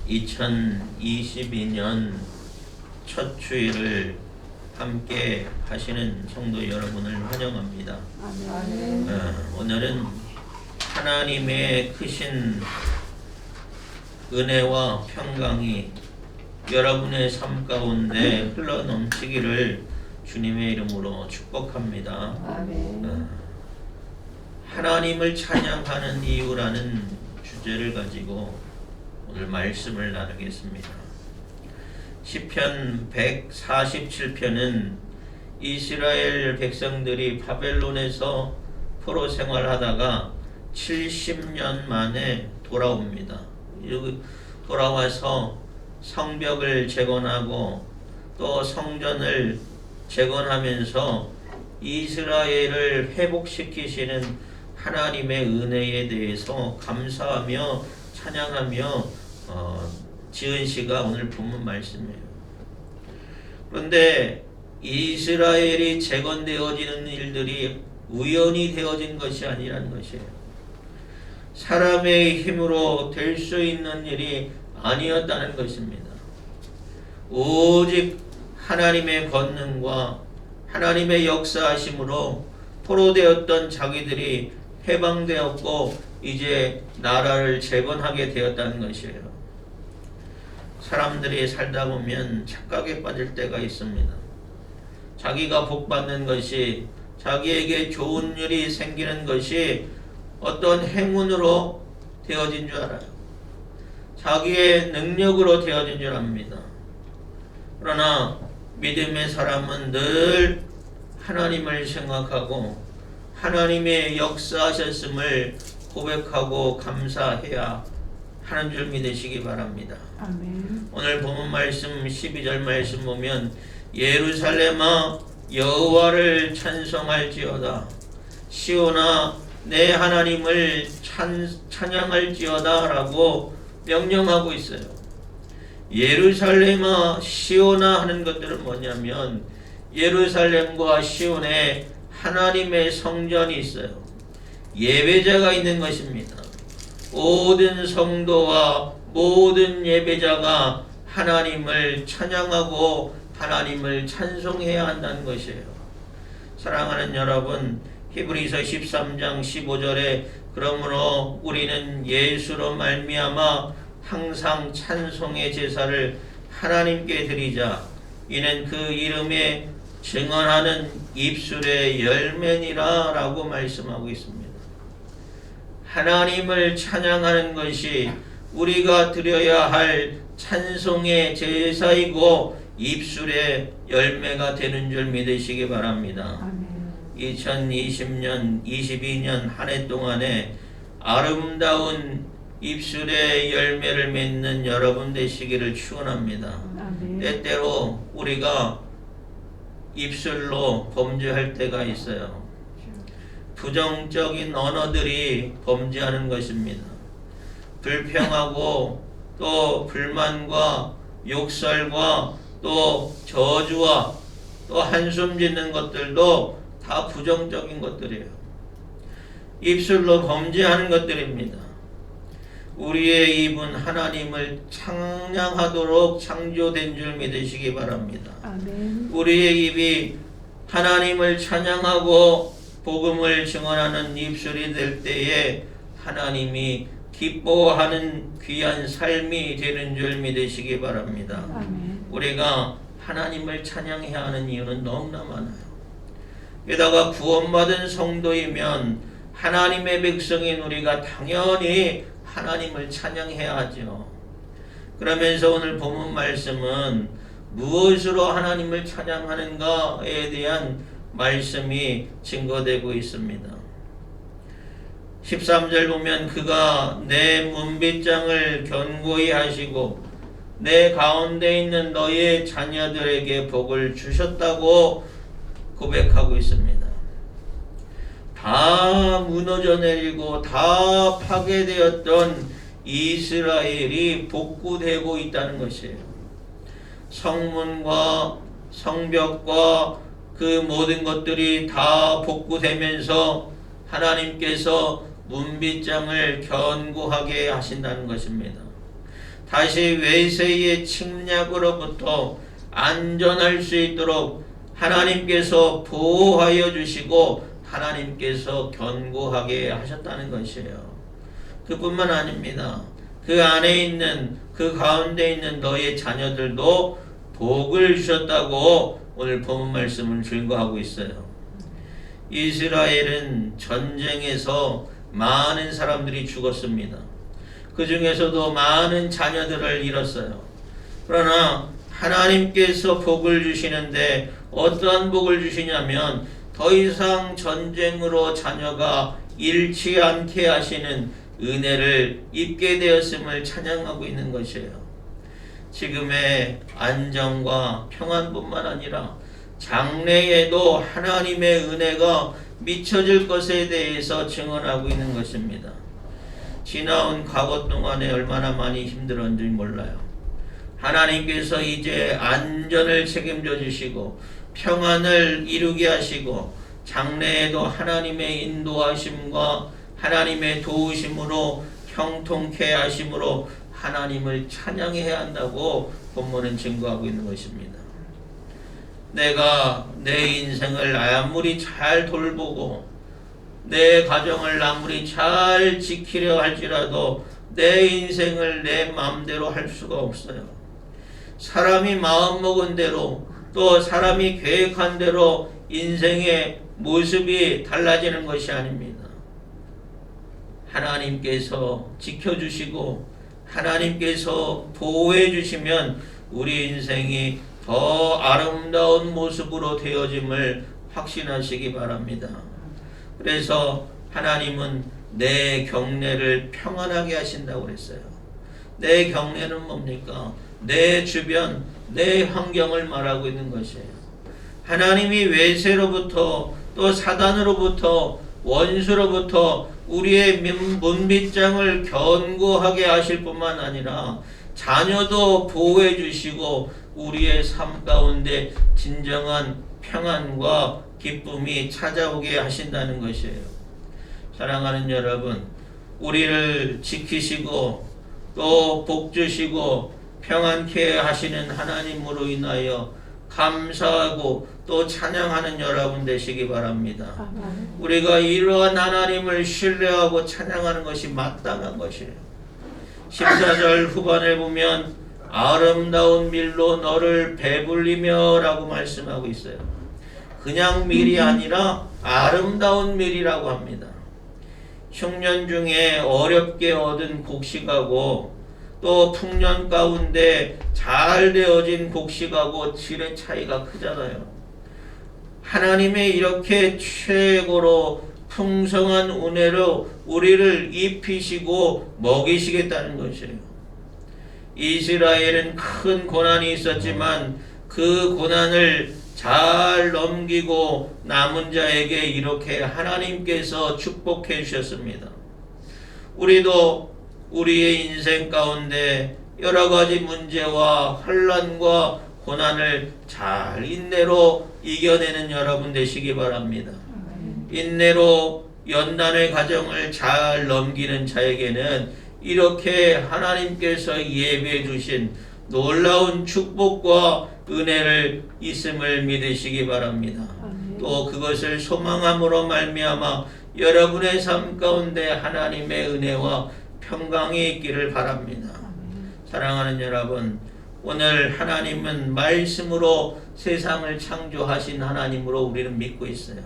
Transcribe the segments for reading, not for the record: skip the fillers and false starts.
2022년 첫 주일을 함께 하시는 성도 여러분을 환영합니다. 오늘은 하나님의 크신 은혜와 평강이 여러분의 삶 가운데 흘러넘치기를 주님의 이름으로 축복합니다. 하나님을 찬양하는 이유라는 주제를 가지고 오늘 말씀을 나누겠습니다. 시편 147편은 이스라엘 백성들이 바벨론에서 포로 생활하다가 70년 만에 돌아옵니다. 돌아와서 성벽을 재건하고 또 성전을 재건하면서 이스라엘을 회복시키시는 하나님의 은혜에 대해서 감사하며 찬양하며 지은 시가 오늘 본문 말씀이에요. 그런데 이스라엘이 재건되어지는 일들이 우연히 되어진 것이 아니라는 것이에요. 사람의 힘으로 될 수 있는 일이 아니었다는 것입니다. 오직 하나님의 권능과 하나님의 역사하심으로 포로되었던 자기들이 해방되었고 이제 나라를 재건하게 되었다는 것이에요. 사람들이 살다 보면 착각에 빠질 때가 있습니다. 자기가 복받는 것이, 자기에게 좋은 일이 생기는 것이 어떤 행운으로 되어진 줄 알아요. 자기의 능력으로 되어진 줄 압니다. 그러나 믿음의 사람은 늘 하나님을 생각하고 하나님의 역사하셨음을 고백하고 감사해야 하는 줄 믿으시기 바랍니다. 아멘. 오늘 본문 말씀 12절 말씀 보면 예루살렘아 여호와를 찬송할지어다, 시온아 내 하나님을 찬양할지어다 라고 명령하고 있어요. 예루살렘아 시온아 하는 것들은 뭐냐면 예루살렘과 시온에 하나님의 성전이 있어요. 예배자가 있는 것입니다. 모든 성도와 모든 예배자가 하나님을 찬양하고 하나님을 찬송해야 한다는 것이에요. 사랑하는 여러분, 히브리서 13장 15절에 그러므로 우리는 예수로 말미암아 항상 찬송의 제사를 하나님께 드리자. 이는 그 이름에 증언하는 입술의 열매니라 라고 말씀하고 있습니다. 하나님을 찬양하는 것이 우리가 드려야 할 찬송의 제사이고 입술의 열매가 되는 줄 믿으시기 바랍니다. 아멘. 2020년, 22년 한 해 동안에 아름다운 입술의 열매를 맺는 여러분 되시기를 축원합니다. 아멘. 때때로 우리가 입술로 범죄할 때가 있어요. 부정적인 언어들이 범죄하는 것입니다. 불평하고 또 불만과 욕설과 또 저주와 또 한숨 짓는 것들도 다 부정적인 것들이에요. 입술로 범죄하는 것들입니다. 우리의 입은 하나님을 찬양하도록 창조된 줄 믿으시기 바랍니다. 아멘. 우리의 입이 하나님을 찬양하고 복음을 증언하는 입술이 될 때에 하나님이 기뻐하는 귀한 삶이 되는 줄 믿으시기 바랍니다. 아멘. 우리가 하나님을 찬양해야 하는 이유는 너무나 많아요. 게다가 구원받은 성도이면 하나님의 백성인 우리가 당연히 하나님을 찬양해야 하죠. 그러면서 오늘 본문 말씀은 무엇으로 하나님을 찬양하는가에 대한 말씀이 증거되고 있습니다. 13절 보면 그가 내 문빗장을 견고히 하시고 내 가운데 있는 너의 자녀들에게 복을 주셨다고 고백하고 있습니다. 다 무너져 내리고 다 파괴되었던 이스라엘이 복구되고 있다는 것이에요. 성문과 성벽과 그 모든 것들이 다 복구되면서 하나님께서 문빗장을 견고하게 하신다는 것입니다. 다시 외세의 침략으로부터 안전할 수 있도록 하나님께서 보호하여 주시고 하나님께서 견고하게 하셨다는 것이에요. 그뿐만 아닙니다. 그 안에 있는, 그 가운데 있는 너의 자녀들도 복을 주셨다고 오늘 본문 말씀을 증거하고 있어요. 이스라엘은 전쟁에서 많은 사람들이 죽었습니다. 그 중에서도 많은 자녀들을 잃었어요. 그러나 하나님께서 복을 주시는데 어떠한 복을 주시냐면 더 이상 전쟁으로 자녀가 잃지 않게 하시는 은혜를 입게 되었음을 찬양하고 있는 것이에요. 지금의 안정과 평안뿐만 아니라 장래에도 하나님의 은혜가 미쳐질 것에 대해서 증언하고 있는 것입니다. 지나온 과거 동안에 얼마나 많이 힘들었는지 몰라요. 하나님께서 이제 안전을 책임져 주시고 평안을 이루게 하시고 장래에도 하나님의 인도하심과 하나님의 도우심으로 형통케 하심으로 하나님을 찬양해야 한다고 본문은 증거하고 있는 것입니다. 내가 내 인생을 아무리 잘 돌보고 내 가정을 아무리 잘 지키려 할지라도 내 인생을 내 마음대로 할 수가 없어요. 사람이 마음먹은 대로 또 사람이 계획한 대로 인생의 모습이 달라지는 것이 아닙니다. 하나님께서 지켜주시고 하나님께서 보호해 주시면 우리 인생이 더 아름다운 모습으로 되어짐을 확신하시기 바랍니다. 그래서 하나님은 내 경내를 평안하게 하신다고 그랬어요. 내 경내는 뭡니까? 내 주변, 내 환경을 말하고 있는 것이에요. 하나님이 외세로부터 또 사단으로부터 원수로부터 우리의 문빗장을 견고하게 하실 뿐만 아니라 자녀도 보호해 주시고 우리의 삶 가운데 진정한 평안과 기쁨이 찾아오게 하신다는 것이에요. 사랑하는 여러분, 우리를 지키시고 또 복 주시고 평안케 하시는 하나님으로 인하여 감사하고 또 찬양하는 여러분 되시기 바랍니다. 우리가 이러한 하나님을 신뢰하고 찬양하는 것이 마땅한 것이에요. 14절 후반에 보면 아름다운 밀로 너를 배불리며 라고 말씀하고 있어요. 그냥 밀이 아니라 아름다운 밀이라고 합니다. 흉년 중에 어렵게 얻은 곡식하고 또 풍년 가운데 잘 되어진 곡식하고 질의 차이가 크잖아요. 하나님의 이렇게 최고로 풍성한 은혜로 우리를 입히시고 먹이시겠다는 것이에요. 이스라엘은 큰 고난이 있었지만 그 고난을 잘 넘기고 남은 자에게 이렇게 하나님께서 축복해 주셨습니다. 우리도 우리의 인생 가운데 여러 가지 문제와 환난과 고난을 잘 인내로 이겨내는 여러분 되시기 바랍니다. 인내로 연단의 과정을 잘 넘기는 자에게는 이렇게 하나님께서 예비해 주신 놀라운 축복과 은혜를 있음을 믿으시기 바랍니다. 또 그것을 소망함으로 말미암아 여러분의 삶 가운데 하나님의 은혜와 평강이 있기를 바랍니다. 사랑하는 여러분, 오늘 하나님은 말씀으로 세상을 창조하신 하나님으로 우리는 믿고 있어요.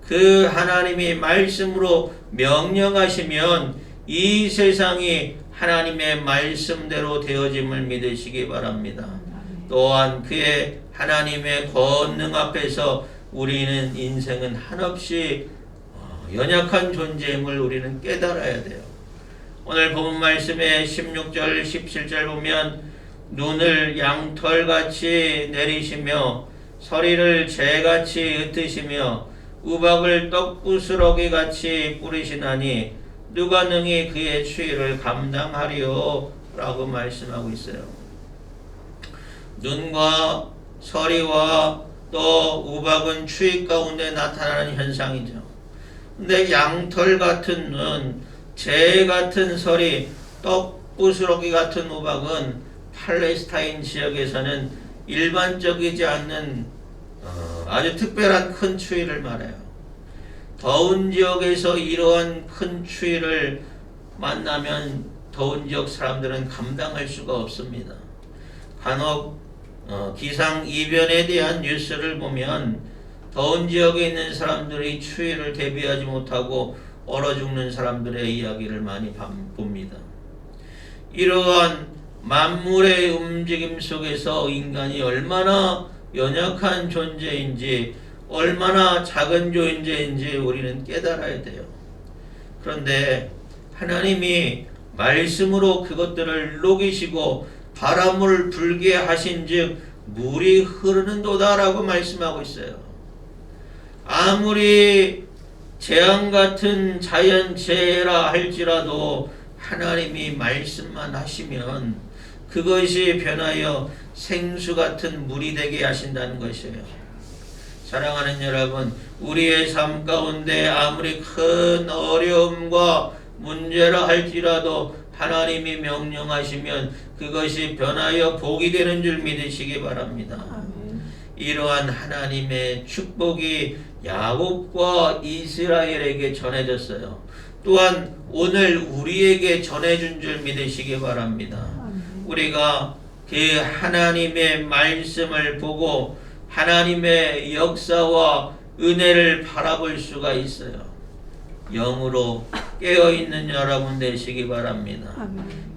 그 하나님이 말씀으로 명령하시면 이 세상이 하나님의 말씀대로 되어짐을 믿으시기 바랍니다. 또한 그의 하나님의 권능 앞에서 우리는 인생은 한없이 연약한 존재임을 우리는 깨달아야 돼요. 오늘 본문 말씀에 16절 17절 보면 눈을 양털같이 내리시며 서리를 재같이 흩으시며 우박을 떡부스러기같이 뿌리시나니 누가 능히 그의 추위를 감당하리요? 라고 말씀하고 있어요. 눈과 서리와 또 우박은 추위 가운데 나타나는 현상이죠. 근데 양털 같은 눈, 재 같은 서리, 떡 부스러기 같은 우박은 팔레스타인 지역에서는 일반적이지 않는 아주 특별한 큰 추위를 말해요. 더운 지역에서 이러한 큰 추위를 만나면 더운 지역 사람들은 감당할 수가 없습니다. 간혹 기상 이변에 대한 뉴스를 보면 더운 지역에 있는 사람들이 추위를 대비하지 못하고 얼어 죽는 사람들의 이야기를 많이 봅니다. 이러한 만물의 움직임 속에서 인간이 얼마나 연약한 존재인지, 얼마나 작은 존재인지 우리는 깨달아야 돼요. 그런데 하나님이 말씀으로 그것들을 녹이시고 바람을 불게 하신즉 물이 흐르는도다라고 말씀하고 있어요. 아무리 재앙 같은 자연재해라 할지라도 하나님이 말씀만 하시면 그것이 변하여 생수 같은 물이 되게 하신다는 것이에요. 사랑하는 여러분, 우리의 삶 가운데 아무리 큰 어려움과 문제라 할지라도 하나님이 명령하시면 그것이 변하여 복이 되는 줄 믿으시기 바랍니다. 이러한 하나님의 축복이 야곱과 이스라엘에게 전해졌어요. 또한 오늘 우리에게 전해준 줄 믿으시기 바랍니다. 우리가 그 하나님의 말씀을 보고 하나님의 역사와 은혜를 바라볼 수가 있어요. 영으로 깨어있는 여러분 되시기 바랍니다.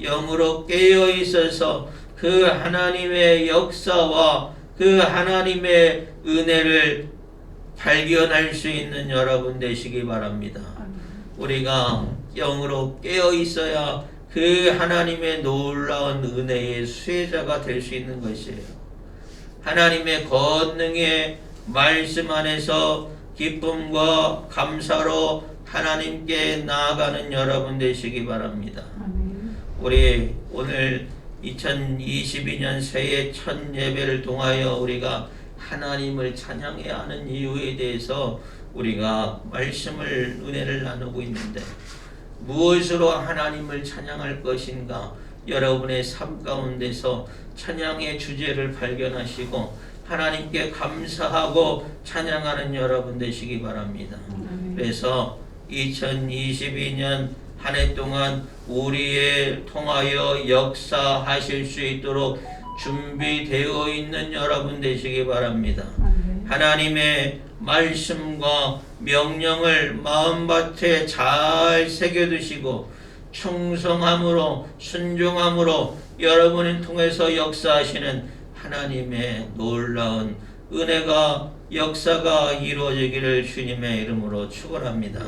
영으로 깨어있어서 그 하나님의 역사와 그 하나님의 은혜를 발견할 수 있는 여러분 되시기 바랍니다. 우리가 영으로 깨어있어야 그 하나님의 놀라운 은혜의 수혜자가 될 수 있는 것이에요. 하나님의 권능의 말씀 안에서 기쁨과 감사로 하나님께 나아가는 여러분 되시기 바랍니다. 우리 오늘 2022년 새해 첫 예배를 통하여 우리가 하나님을 찬양해야 하는 이유에 대해서 우리가 말씀을 은혜를 나누고 있는데, 무엇으로 하나님을 찬양할 것인가, 여러분의 삶 가운데서 찬양의 주제를 발견하시고 하나님께 감사하고 찬양하는 여러분 되시기 바랍니다. 그래서 2022년 한 해 동안 우리에 통하여 역사하실 수 있도록 준비되어 있는 여러분 되시기 바랍니다. 하나님의 말씀과 명령을 마음밭에 잘 새겨두시고 충성함으로 순종함으로 여러분을 통해서 역사하시는 하나님의 놀라운 은혜가 역사가 이루어지기를 주님의 이름으로 축원합니다.